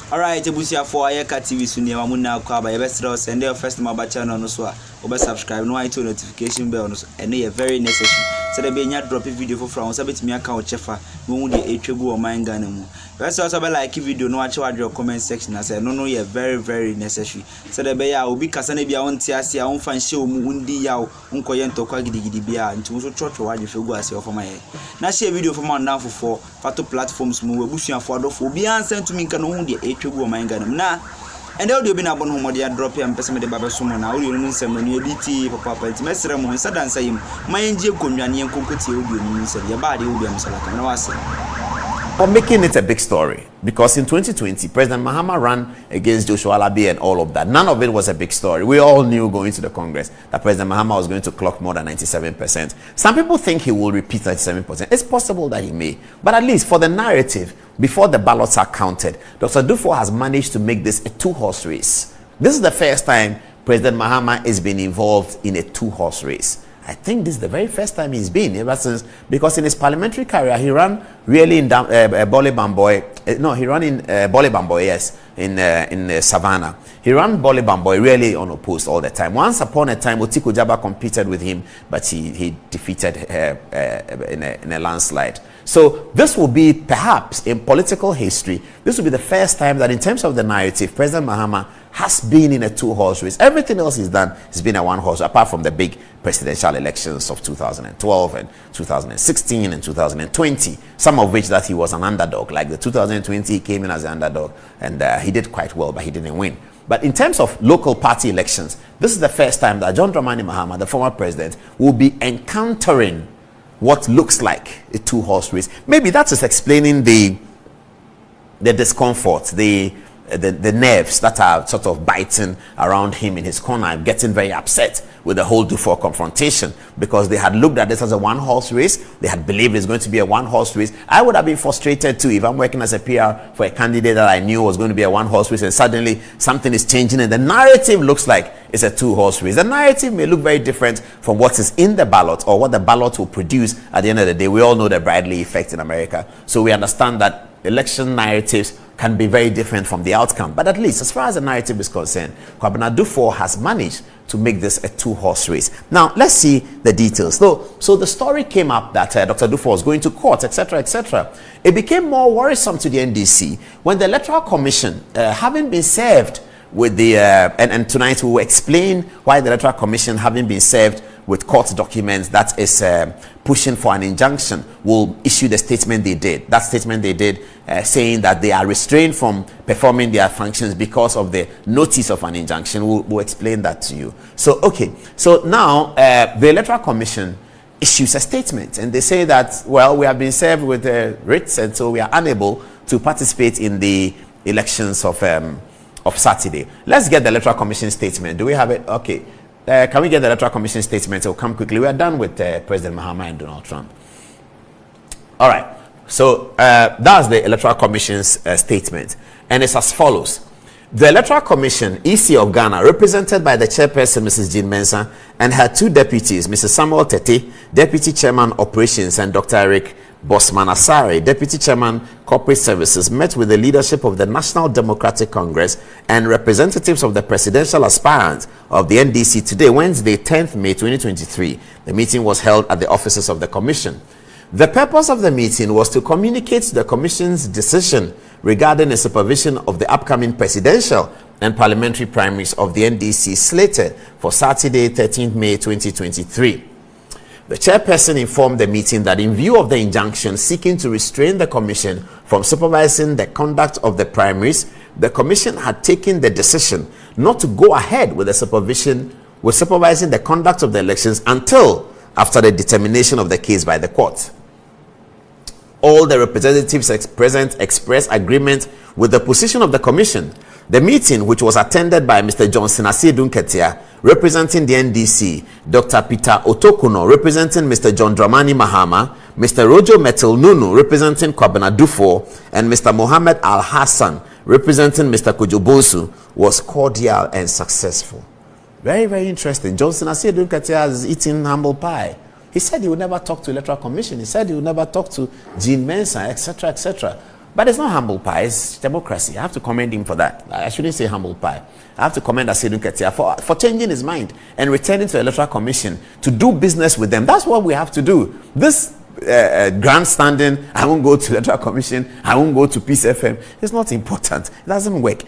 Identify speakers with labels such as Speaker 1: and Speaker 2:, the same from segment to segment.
Speaker 1: Alright, ebusia for AYEKA TV so near Mamuna Kwaba, your best route, and their first mobile channel no so subscribe, no I to notification bell, and they are very necessary. So they be not drop a video for France, a bit me account chefa, moon the HB or mine gun. That's also like video, no watch your comment section. I said, no, you're very necessary. So the bay will be Casanabia on Tiasia, on fan show, Mundi Yao, Uncoyento Quagidi Bia, and to church or you feel go as your for my head. Now, share video from our now for photo platforms, move bush and for Bian sent to me can only HB or mine gun. Now, and they'll be about home or they are dropping and person with the Baba Summon. Now, you know, some new DT, Papa, it's Messer Mon, Sadan saying, my angel Kunyani and Kunkuti will be your body will be a Salaka.
Speaker 2: For making it a big story, because in 2020, President Mahama ran against Joshua Alabi and all of that. None of it was a big story. We all knew going to the Congress that President Mahama was going to clock more than 97%. Some people think he will repeat 97%. It's possible that he may, but at least for the narrative, before the ballots are counted, Dr. Dufo has managed to make this a two-horse race. This is the first time President Mahama has been involved in a two-horse race. I think this is the very first time he's been ever since, because in his parliamentary career he ran really in Bole Bamboy. No, he ran in Bole Bamboy, yes, in Savannah. He ran Bole Bamboy really unopposed all the time. Once upon a time, Otiko Jaba competed with him, but he defeated her in a landslide. So this will be, perhaps in political history, this will be the first time that in terms of the narrative, President Mahama has been in a two-horse race. Everything else he's done has been a one-horse, apart from the big presidential elections of 2012 and 2016 and 2020, some of which that he was an underdog. Like the 2020, he came in as an underdog, and he did quite well, but he didn't win. But in terms of local party elections, this is the first time that John Dramani Mahama, the former president, will be encountering what looks like a two-horse race. Maybe that is explaining the discomfort, the nerves that are sort of biting around him in his corner, getting very upset with the whole Dufo confrontation, because they had looked at this as a one-horse race. They had believed it's going to be a one-horse race. I would have been frustrated too if I'm working as a PR for a candidate that I knew was going to be a one-horse race, and suddenly something is changing and the narrative looks like it's a two-horse race. The narrative may look very different from what is in the ballot or what the ballot will produce at the end of the day. We all know the Bradley effect in America, so we understand that election narratives can be very different from the outcome. But at least, as far as the narrative is concerned, Kwabena Dufo has managed to make this a two-horse race. Now, let's see the details. So the story came up that Dr. Dufo was going to court, etc., etc. It became more worrisome to the NDC when the Electoral Commission, having been served with the, and tonight we will explain why the Electoral Commission, having been served with court documents that is pushing for an injunction, will issue the statement they did. That statement they did saying that they are restrained from performing their functions because of the notice of an injunction. We'll explain that to you. So, okay. So now the Electoral Commission issues a statement and they say that, well, we have been served with writs and so we are unable to participate in the elections of Saturday. Let's get the Electoral Commission statement. Do we have it? Okay. Can we get the Electoral Commission statement? It will come quickly. We are done with President Mahama and Donald Trump. All right. So that's the Electoral Commission's statement. And it's as follows. The Electoral Commission, EC of Ghana, represented by the chairperson, Mrs. Jean Mensah, and her two deputies, Mrs. Samuel Tete, Deputy Chairman Operations, and Dr. Eric Bosman Asare, Deputy Chairman Corporate Services, met with the leadership of the National Democratic Congress and representatives of the presidential aspirants of the NDC today, Wednesday, 10th May 2023. The meeting was held at the offices of the Commission. The purpose of the meeting was to communicate the Commission's decision regarding the supervision of the upcoming presidential and parliamentary primaries of the NDC slated for Saturday, 13th May 2023. The chairperson informed the meeting that in view of the injunction seeking to restrain the Commission from supervising the conduct of the primaries, the Commission had taken the decision not to go ahead with supervising the conduct of the elections until after the determination of the case by the court. All the representatives present expressed agreement with the position of the Commission. The meeting, which was attended by Mr. Johnson Asiedu Nketia, representing the NDC, Dr. Nketia Otukonor, representing Mr. John Dramani Mahama, Mr. Rojo Metal Nunu, representing Kwabena Dufo, and Mr. Mohammed Al Hassan, representing Mr. Kujobonsu, was cordial and successful. Very, very interesting. Johnson Asiedu Nketia is eating humble pie. He said he would never talk to Electoral Commission. He said he would never talk to Jean Mensah, etc., etc. But it's not humble pie, it's democracy. I have to commend him for that. I shouldn't say humble pie. I have to commend Nketia for changing his mind and returning to the Electoral Commission to do business with them. That's what we have to do. This grandstanding, I won't go to the Electoral Commission, I won't go to Peace FM, it's not important. It doesn't work.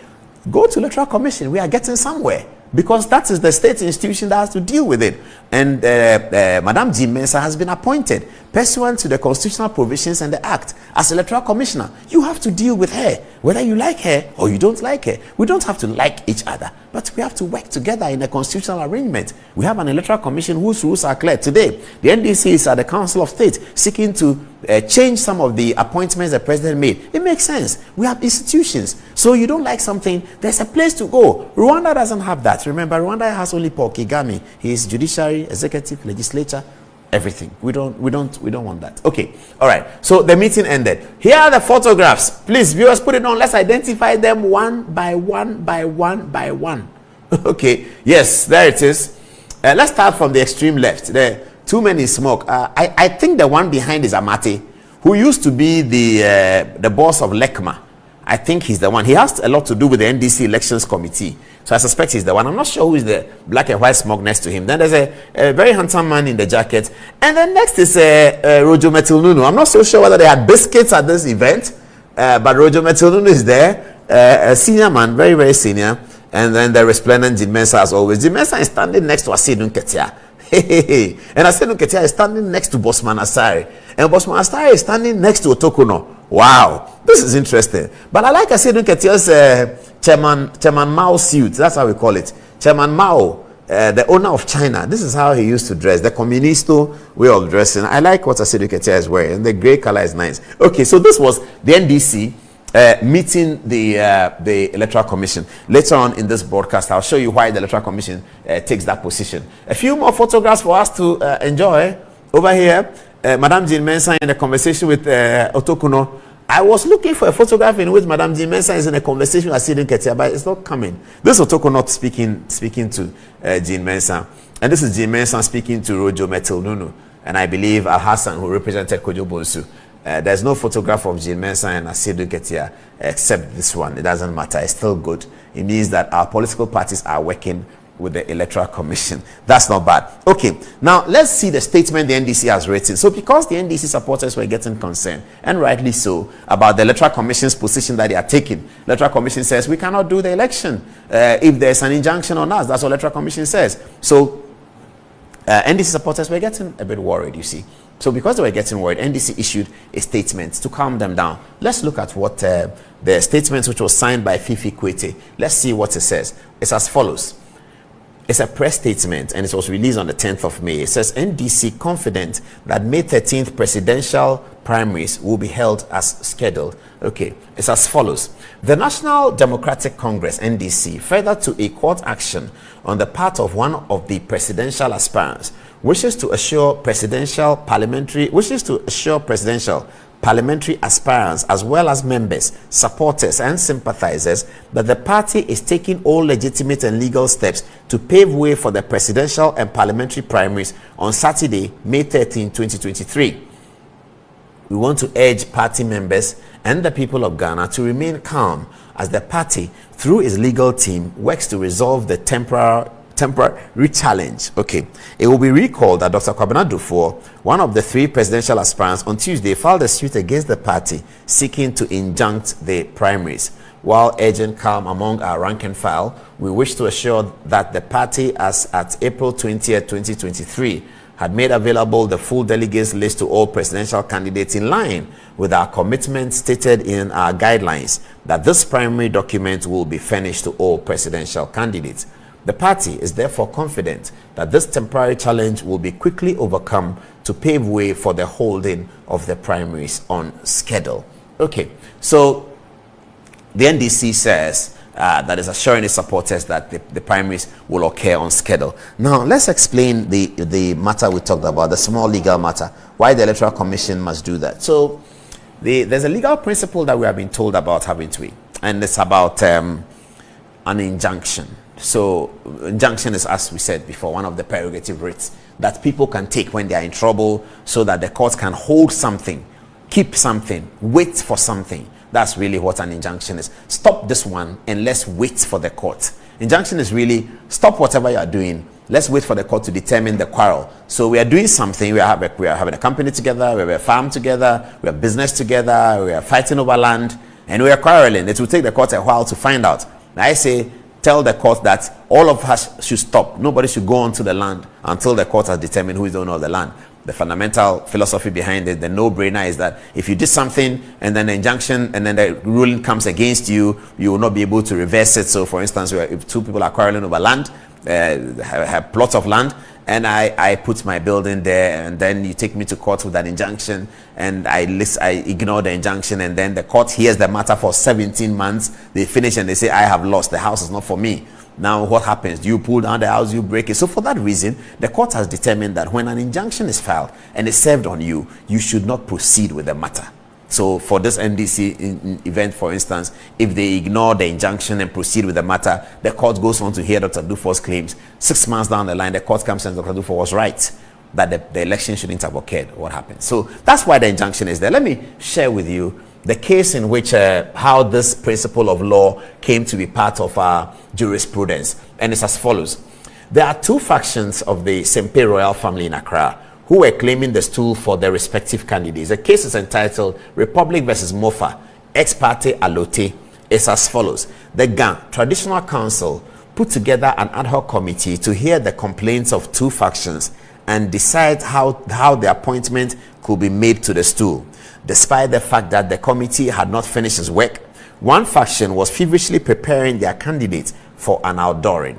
Speaker 2: Go to the Electoral Commission. We are getting somewhere, because that is the state institution that has to deal with it. And Madam Jean Mensah has been appointed pursuant to the constitutional provisions and the act as electoral commissioner. You have to deal with her, whether you like her or you don't like her. We don't have to like each other, but we have to work together in a constitutional arrangement. We have an electoral commission whose rules are clear. Today, the NDC is at the Council of State seeking to change some of the appointments the president made. It makes sense. We have institutions. So you don't like something, there's a place to go. Rwanda doesn't have that. Remember, Rwanda has only Paul Kagame. He is judiciary, executive, legislature, everything. We don't want that. Okay, all right. So the meeting ended. Here are the photographs. Please, viewers, put it on. Let's identify them one by one by one by one. Okay, yes, there it is. Let's start from the extreme left. There, too many smoke. I think the one behind is Amate, who used to be the boss of LECMA. I think he's the one. He has a lot to do with the NDC Elections Committee. So I suspect he's the one. I'm not sure who is the black and white smoke next to him. Then there's a very handsome man in the jacket. And then next is Rojo Metilnunu. I'm not so sure whether they had biscuits at this event, but Rojo Metilnunu is there. A senior man, very, very senior. And then the resplendent Jean Mensah as always. Jean Mensah is standing next to Nketia. And Nketia is standing next to Bosman Asare. And Bosman Asare is standing next to Otukonor. Wow, this is interesting. But I like Nketia's Chairman Mao suit. That's how we call it. Chairman Mao, the owner of China. This is how he used to dress. The communisto way of dressing. I like what Nketia is wearing. And the gray color is nice. Okay, so this was the NDC meeting the Electoral Commission. Later on in this broadcast, I'll show you why the Electoral Commission takes that position. A few more photographs for us to enjoy. Over here, Madam Jean Mensah in a conversation with Otukonor. I was looking for a photograph in which Madam Jean Mensah is in a conversation with Nketia, but it's not coming. This is Otukonor speaking to Jean Mensah. And this is Jean Mensah speaking to Rojo Metilnunu. And I believe Al Hassan, who represented Kojo Bonsu. There's no photograph of Jean Mensah and Nketia except this one. It doesn't matter. It's still good. It means that our political parties are working with the Electoral Commission. That's not bad. Okay, now let's see the statement the NDC has written. So because the NDC supporters were getting concerned, and rightly so, about the Electoral Commission's position that they are taking. The Electoral Commission says we cannot do the election if there's an injunction on us. That's what the Electoral Commission says. So NDC supporters were getting a bit worried, you see. So because they were getting worried, NDC issued a statement to calm them down. Let's look at what the statement, which was signed by Fifi Kwete. Let's see what it says. It's as follows. It's a press statement and it was released on the 10th of May. It says NDC confident that May 13th presidential primaries will be held as scheduled. Okay, it's as follows. The National Democratic Congress, NDC, further to a court action on the part of one of the presidential aspirants, wishes to assure presidential parliamentary aspirants as well as members, supporters and sympathizers that the party is taking all legitimate and legal steps to pave way for the presidential and parliamentary primaries on Saturday, May 13, 2023. We want to urge party members and the people of Ghana to remain calm as the party, through its legal team, works to resolve the temporary challenge. Okay, it will be recalled that Dr. Kwabena Dufour, one of the three presidential aspirants, on Tuesday filed a suit against the party seeking to injunct the primaries. While urging calm among our rank and file, we wish to assure that the party, as at April 20th, 2023, had made available the full delegates list to all presidential candidates in line with our commitment stated in our guidelines that this primary document will be furnished to all presidential candidates. The party is therefore confident that this temporary challenge will be quickly overcome to pave way for the holding of the primaries on schedule. Okay, so the NDC says that is assuring its supporters that the primaries will occur on schedule. Now, let's explain the matter we talked about, the small legal matter, why the Electoral Commission must do that. So, there's a legal principle that we have been told about, haven't we? And it's about an injunction. So, injunction is, as we said before, one of the prerogative writs that people can take when they are in trouble so that the courts can hold something, keep something, wait for something, That's really what an injunction is. Stop this one and let's wait for the court. Injunction is really stop whatever you are doing. Let's wait for the court to determine the quarrel. So we are doing something. We are having a company together. We have a farm together. We have business together. We are fighting over land, and we are quarreling. It will take the court a while to find out. I say, tell the court that all of us should stop. Nobody should go onto the land until the court has determined who is the owner of the land. The fundamental philosophy behind it, the no-brainer, is that if you did something and then the injunction and then the ruling comes against you, you will not be able to reverse it. So, for instance, if two people are quarreling over land, have plots of land, and I put my building there, and then you take me to court with an injunction, and I ignore the injunction, and then the court hears the matter for 17 months. They finish and they say, I have lost. The house is not for me. Now what happens? You pull down the house, you break it. So for that reason, the court has determined that when an injunction is filed and is served on you, you should not proceed with the matter. So for this NDC event, for instance, if they ignore the injunction and proceed with the matter, the court goes on to hear Dr. Dufour's claims. 6 months down the line, the court comes and Dr. Dufour was right that the election shouldn't have occurred. What happened? So that's why the injunction is there. Let me share with you the case in which how this principle of law came to be part of our jurisprudence, and it's as follows. There are two factions of the Sempe royal family in Accra who were claiming the stool for their respective candidates. The case is entitled Republic versus Mofa, ex parte Alote. It's as follows. The GAN Traditional Council put together an ad hoc committee to hear the complaints of two factions and decide how the appointment could be made to the stool. Despite the fact that the committee had not finished its work, one faction was feverishly preparing their candidate for an outdooring.